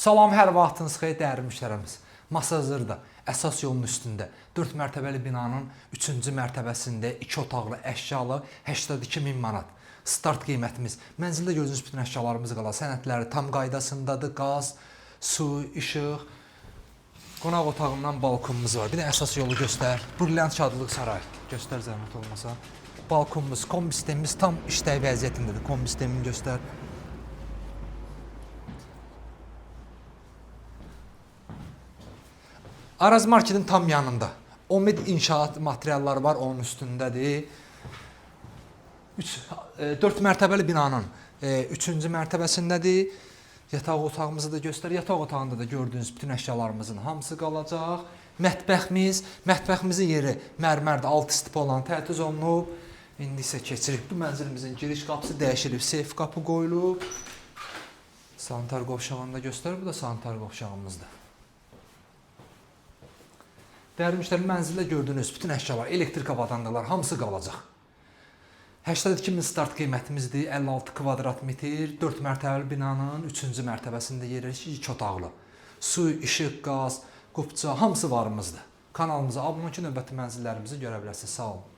Salam, hər vaxtınız xeyir dəyərli müştərimiz. Masa hazırdır. Əsas yolun üstündə 4 mərtəbəli binanın 3-cü mərtəbəsində 2 otaqlı əşyalı 82.000 manat. Start qiymətimiz. Mənzildə gördüyünüz bütün əşyalarımız qala. Sənədləri tam qaydasındadır. Qaz, su, işıq. Qonaq otağından balkonumuz var. Bir də əsas yolu göstər. Brilliant Şadlıq Sarayı. Göstər zəhmət olmasa. Balkonumuz, kombi sistemimiz tam işləy vəziyyətindədir. Kombi sistemini göstər. Araz Marketin tam yanında. Omid inşaat materialları var, onun üstündədir. 4 mərtəbəli binanın 3-cü mərtəbəsindədir. Yataq otağımızı da göstər. Yataq otağında da gördüyünüz bütün əşyalarımızın hamısı qalacaq. Mətbəximizin yeri mərmərdə 6 stip olan təchiz olunub. İndi isə keçirik. Bu mənzilimizin giriş qapısı dəyişilib, seyf qapı qoyulub. Sanitar qovşağını da göstər. Bu da sanitar qovşağımızdır. Dəyərli müştəri, mənzildə gördüyünüz bütün əşyalar, elektrik avadanlıqlar hamısı qalacaq. 82.000 start qiymətimizdir, 56 kvadrat metr, 4 mərtəbəli binanın 3-cü mərtəbəsində yerləşir, 2 otaqlı. Su, işıq, qaz, qubça, hamısı varımızdır. Kanalımıza abunə olun ki, növbəti mənzillərimizi görə bilərsiniz. Sağ olun.